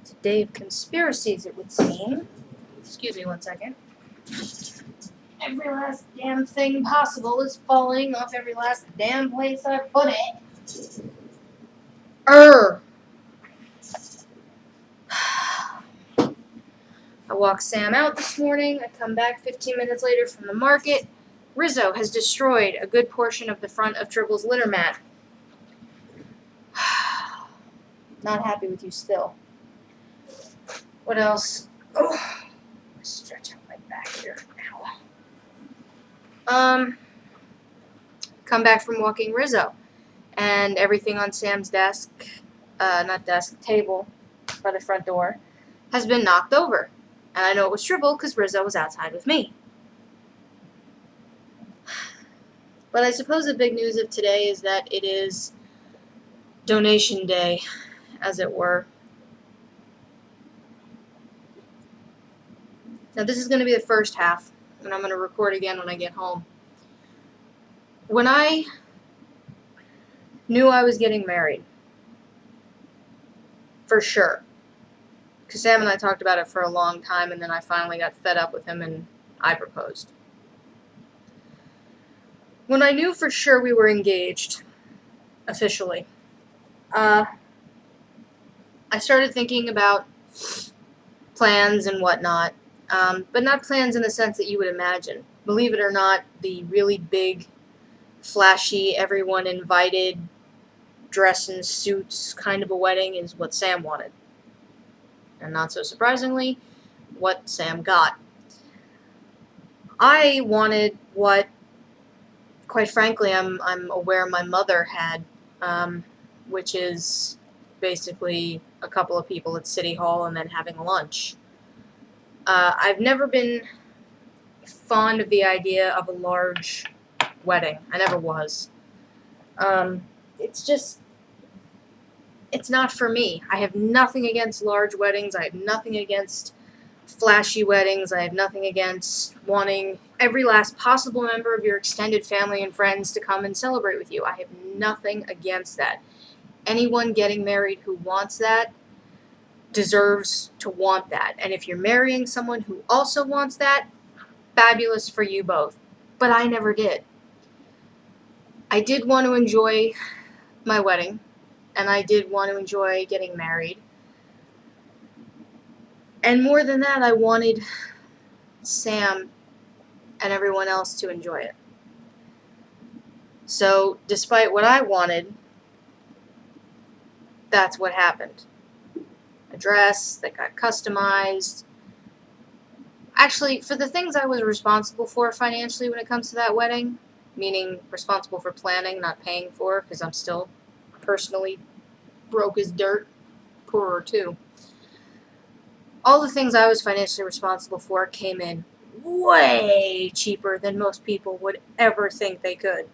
It's a day of conspiracies, it would seem. Excuse me one second. Every last damn thing possible is falling off every last damn place I put it. I walk Sam out this morning. I come back 15 minutes later from the market. Rizzo has destroyed a good portion of the front of Tribble's litter mat. Not happy with you still. What else? Oh, stretch out my back here. Ow. Come back from walking Rizzo, and everything on Sam's desk, table by the front door, has been knocked over. And I know it was Tribble because Rizzo was outside with me. But I suppose the big news of today is that it is donation day, as it were. Now this is going to be the first half, and I'm going to record again when I get home. When I knew I was getting married, for sure, because Sam and I talked about it for a long time, and then I finally got fed up with him and I proposed. When I knew for sure we were engaged, officially, I started thinking about plans and whatnot, but not plans in the sense that you would imagine. Believe it or not, the really big, flashy, everyone invited, dress in suits kind of a wedding is what Sam wanted. And not so surprisingly, what Sam got. I wanted what, quite frankly, I'm aware my mother had, which is basically a couple of people at City Hall and then having lunch. I've never been fond of the idea of a large wedding. I never was. It's not for me. I have nothing against large weddings. I have nothing against flashy weddings. I have nothing against wanting every last possible member of your extended family and friends to come and celebrate with you. I have nothing against that. Anyone getting married who wants that deserves to want that. And if you're marrying someone who also wants that, fabulous for you both. But I never did. I did want to enjoy my wedding, and I did want to enjoy getting married. And more than that, I wanted Sam and everyone else to enjoy it. So, despite what I wanted, that's what happened. A dress that got customized. Actually, for the things I was responsible for financially when it comes to that wedding, meaning responsible for planning, not paying for, because I'm still personally broke as dirt, poorer too. All the things I was financially responsible for came in way cheaper than most people would ever think they could.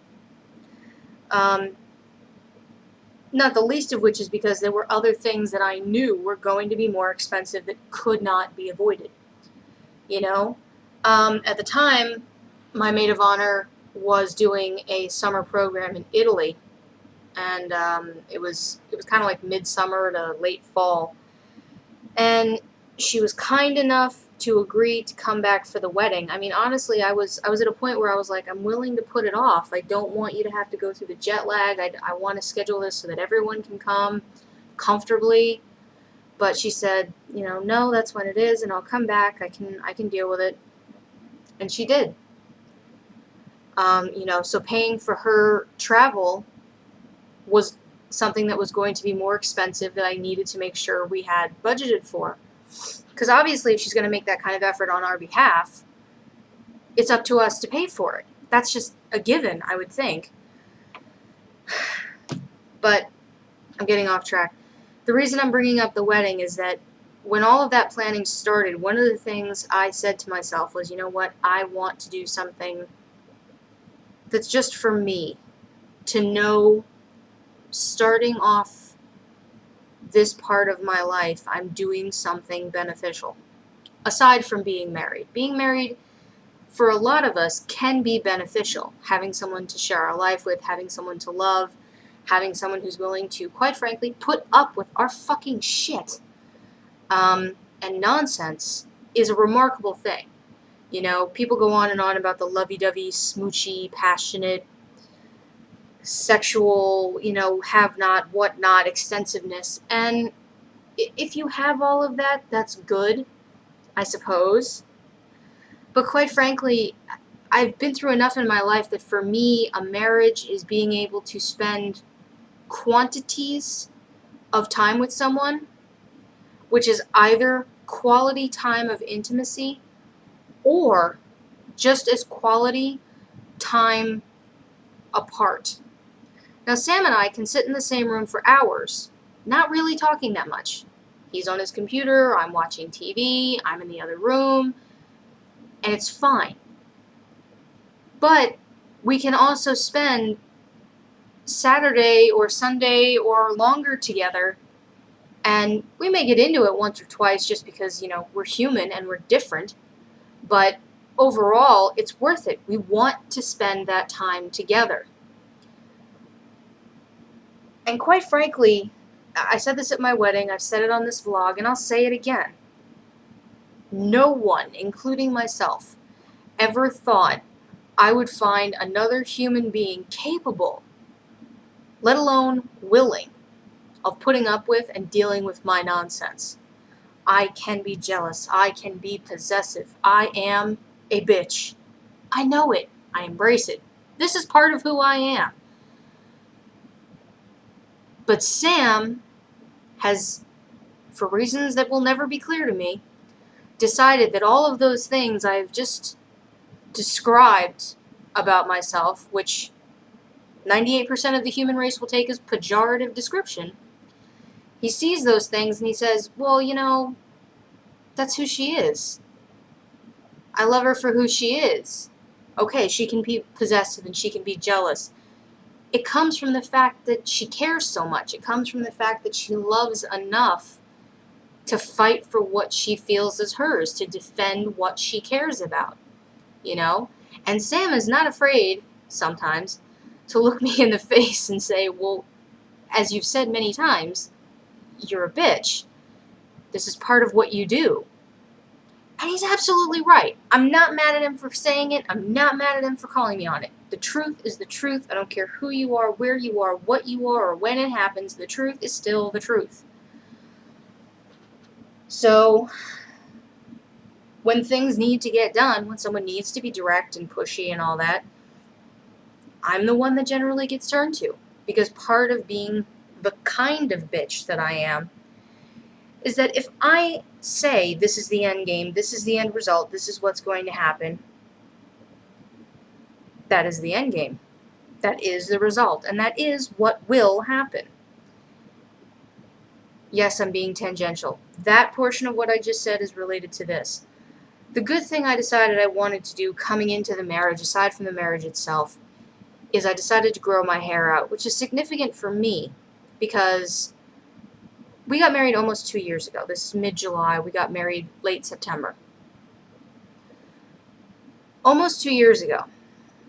Not the least of which is because there were other things that I knew were going to be more expensive that could not be avoided. You know? At the time, my maid of honor was doing a summer program in Italy, and it was kind of like midsummer to late fall, and she was kind enough to agree to come back for the wedding. I mean, honestly, I was at a point where I was like, I'm willing to put it off. I don't want you to have to go through the jet lag. I want to schedule this so that everyone can come comfortably. But she said, no, that's when it is, and I'll come back. I can deal with it. And she did. So paying for her travel was something that was going to be more expensive that I needed to make sure we had budgeted for. Because obviously, if she's going to make that kind of effort on our behalf, it's up to us to pay for it. That's just a given, I would think. But I'm getting off track. The reason I'm bringing up the wedding is that when all of that planning started, one of the things I said to myself was, you know what, I want to do something that's just for me, to know, starting off this part of my life, I'm doing something beneficial. Aside from being married. Being married, for a lot of us, can be beneficial. Having someone to share our life with, having someone to love, having someone who's willing to, quite frankly, put up with our fucking shit. and nonsense is a remarkable thing. You know, people go on and on about the lovey-dovey, smoochy, passionate, sexual, have not, what not, extensiveness. And if you have all of that, that's good, I suppose. But quite frankly, I've been through enough in my life that for me, a marriage is being able to spend quantities of time with someone, which is either quality time of intimacy or just as quality time apart. Now, Sam and I can sit in the same room for hours, not really talking that much. He's on his computer, I'm watching TV, I'm in the other room, and it's fine. But we can also spend Saturday or Sunday or longer together, and we may get into it once or twice just because, we're human and we're different, but overall, it's worth it. We want to spend that time together. And quite frankly, I said this at my wedding, I've said it on this vlog, and I'll say it again. No one, including myself, ever thought I would find another human being capable, let alone willing, of putting up with and dealing with my nonsense. I can be jealous. I can be possessive. I am a bitch. I know it. I embrace it. This is part of who I am. But Sam has, for reasons that will never be clear to me, decided that all of those things I've just described about myself, which 98% of the human race will take as pejorative description, he sees those things and he says, well, that's who she is. I love her for who she is. Okay, she can be possessive and she can be jealous. It comes from the fact that she cares so much. It comes from the fact that she loves enough to fight for what she feels is hers, to defend what she cares about, And Sam is not afraid, sometimes, to look me in the face and say, well, as you've said many times, you're a bitch. This is part of what you do. And he's absolutely right. I'm not mad at him for saying it. I'm not mad at him for calling me on it. The truth is the truth. I don't care who you are, where you are, what you are, or when it happens. The truth is still the truth. So, when things need to get done, when someone needs to be direct and pushy and all that, I'm the one that generally gets turned to. Because part of being the kind of bitch that I am is that if I say this is the end game, this is the end result, this is what's going to happen, that is the end game. That is the result. And that is what will happen. Yes, I'm being tangential. That portion of what I just said is related to this. The good thing I decided I wanted to do coming into the marriage, aside from the marriage itself, is I decided to grow my hair out, which is significant for me because we got married almost 2 years ago. This is mid-July. We got married late September. Almost 2 years ago,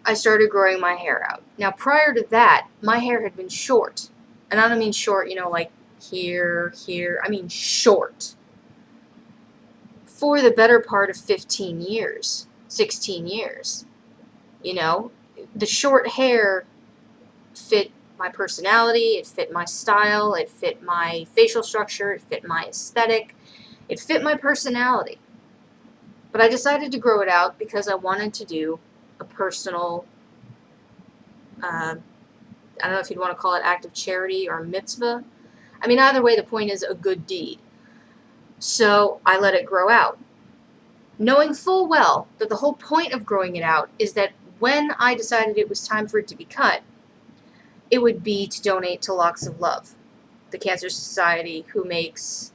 I started growing my hair out. Now, prior to that, my hair had been short. And I don't mean short, like here. I mean short. For the better part of 15 years, 16 years. The short hair fit my personality, it fit my style, it fit my facial structure, it fit my aesthetic, it fit my personality. But I decided to grow it out because I wanted to do a personal, I don't know if you'd want to call it act of charity or mitzvah. I mean, either way, the point is a good deed. So I let it grow out, knowing full well that the whole point of growing it out is that when I decided it was time for it to be cut, it would be to donate to Locks of Love, the cancer society who makes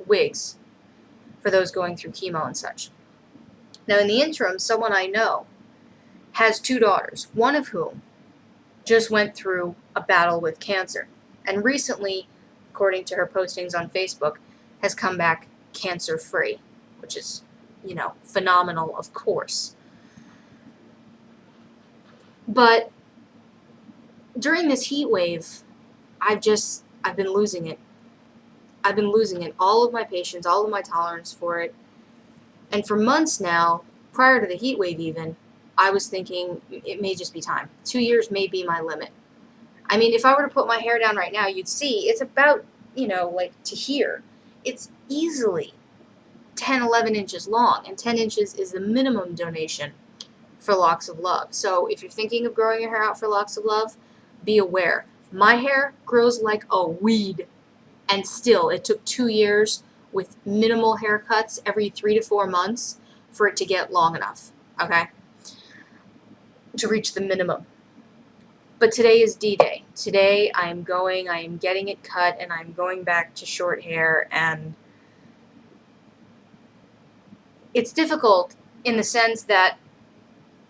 wigs for those going through chemo and such. Now, in the interim, someone I know has 2 daughters, one of whom just went through a battle with cancer, and recently, according to her postings on Facebook, has come back cancer-free, which is, phenomenal, of course. But during this heat wave, I've been losing it. I've been losing it. All of my patience, all of my tolerance for it. And for months now, prior to the heat wave even, I was thinking it may just be time. 2 years may be my limit. I mean, if I were to put my hair down right now, you'd see it's about, like to here. It's easily 10, 11 inches long, and 10 inches is the minimum donation for Locks of Love. So if you're thinking of growing your hair out for Locks of Love, be aware. My hair grows like a weed, and still it took 2 years with minimal haircuts every 3 to 4 months for it to get long enough, okay, to reach the minimum. But today is D-Day. Today I am getting it cut, and I'm going back to short hair, and it's difficult in the sense that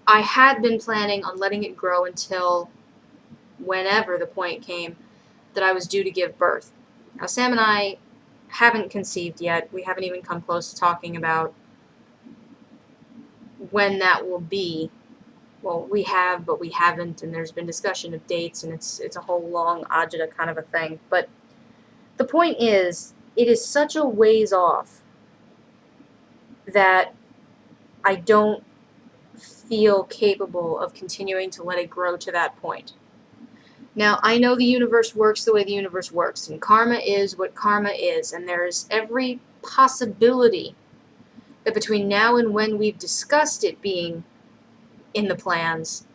I had been planning on letting it grow until whenever the point came that I was due to give birth. Now, Sam and I haven't conceived yet. We haven't even come close to talking about when that will be. Well, we have, but we haven't, and there's been discussion of dates, and it's a whole long agita kind of a thing. But the point is, it is such a ways off that I don't feel capable of continuing to let it grow to that point. Now, I know the universe works the way the universe works, and karma is what karma is, and there's every possibility that between now and when we've discussed it being in the plans,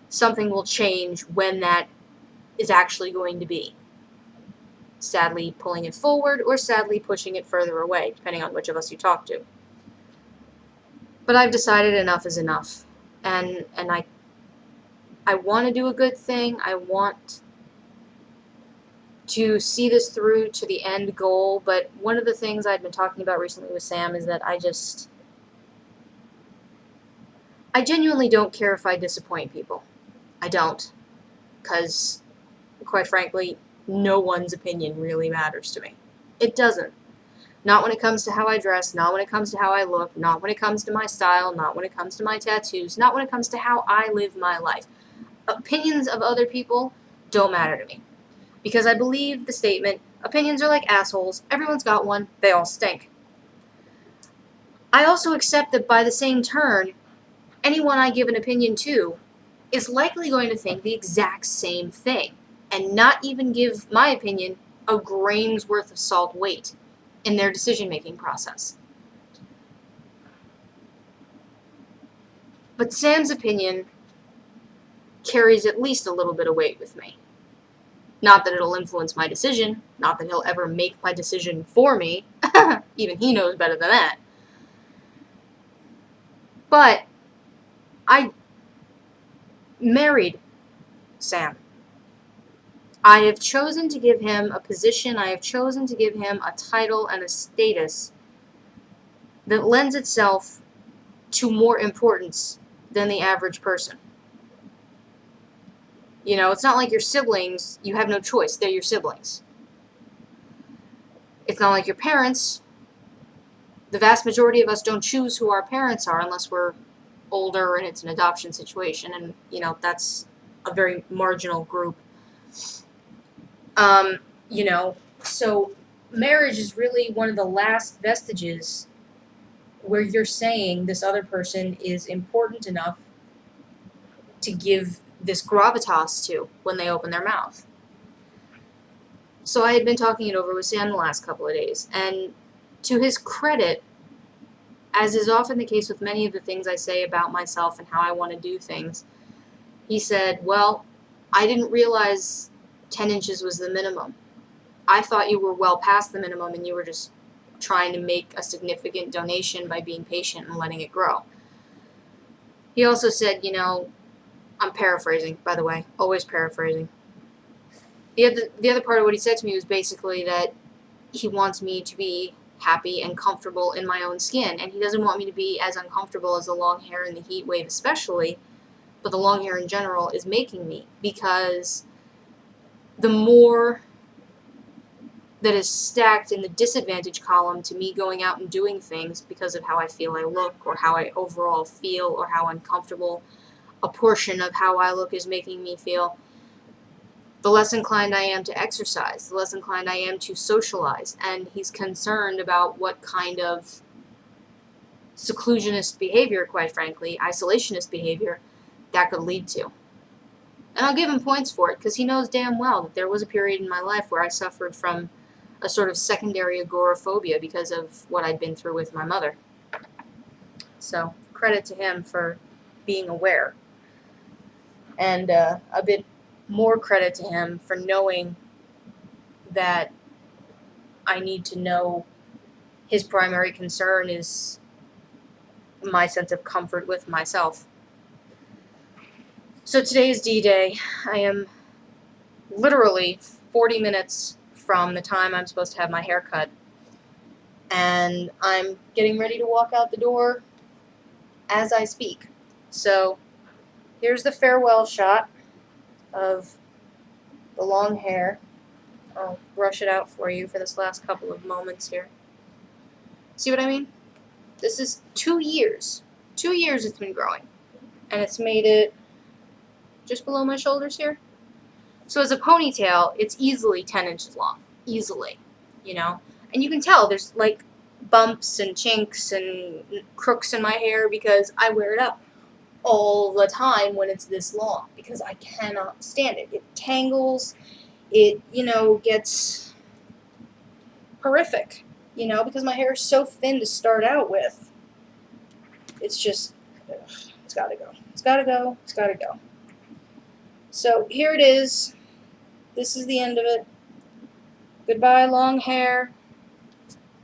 something will change when that is actually going to be. Sadly pulling it forward, or sadly pushing it further away, depending on which of us you talk to. But I've decided enough is enough. And I want to do a good thing. I want to see this through to the end goal. But one of the things I've been talking about recently with Sam is that I genuinely don't care if I disappoint people. I don't. Because, quite frankly, no one's opinion really matters to me. It doesn't. Not when it comes to how I dress, not when it comes to how I look, not when it comes to my style, not when it comes to my tattoos, not when it comes to how I live my life. Opinions of other people don't matter to me. Because I believe the statement, opinions are like assholes, everyone's got one, they all stink. I also accept that by the same turn, anyone I give an opinion to is likely going to think the exact same thing, and not even give my opinion a grain's worth of salt weight in their decision-making process. But Sam's opinion carries at least a little bit of weight with me. Not that it'll influence my decision, not that he'll ever make my decision for me, even he knows better than that. But I married Sam. I have chosen to give him a position, I have chosen to give him a title and a status that lends itself to more importance than the average person. It's not like your siblings, you have no choice, they're your siblings. It's not like your parents. The vast majority of us don't choose who our parents are unless we're older and it's an adoption situation, and, that's a very marginal group. So marriage is really one of the last vestiges where you're saying this other person is important enough to give this gravitas to when they open their mouth. So I had been talking it over with Sam the last couple of days, and to his credit, as is often the case with many of the things I say about myself and how I want to do things, he said, well, I didn't realize 10 inches was the minimum. I thought you were well past the minimum and you were just trying to make a significant donation by being patient and letting it grow. He also said, I'm paraphrasing, by the way, always paraphrasing. The other part of what he said to me was basically that he wants me to be happy and comfortable in my own skin, and he doesn't want me to be as uncomfortable as the long hair in the heat wave especially, but the long hair in general is making me, because the more that is stacked in the disadvantage column to me going out and doing things because of how I feel I look, or how I overall feel, or how uncomfortable a portion of how I look is making me feel, the less inclined I am to exercise, the less inclined I am to socialize, and he's concerned about what kind of seclusionist behavior, quite frankly, isolationist behavior, that could lead to. And I'll give him points for it, because he knows damn well that there was a period in my life where I suffered from a sort of secondary agoraphobia because of what I'd been through with my mother. So, credit to him for being aware. And a bit more credit to him for knowing that I need to know his primary concern is my sense of comfort with myself. So today is D-Day. I am literally 40 minutes from the time I'm supposed to have my hair cut. And I'm getting ready to walk out the door as I speak. So here's the farewell shot of the long hair. I'll brush it out for you for this last couple of moments here. See what I mean? This is 2 years. 2 years it's been growing. And it's made it just below my shoulders here. So as a ponytail, it's easily 10 inches long. Easily. You know? And you can tell there's like bumps and chinks and crooks in my hair because I wear it up all the time when it's this long because I cannot stand it. It tangles. It, gets horrific, because my hair is so thin to start out with. It's just, it's gotta go. It's gotta go. It's gotta go. So here it is. This is the end of it. Goodbye, long hair.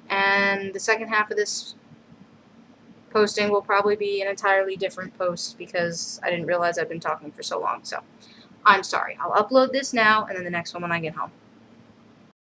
And the second half of this posting will probably be an entirely different post because I didn't realize I've been talking for so long. So I'm sorry. I'll upload this now and then the next one when I get home.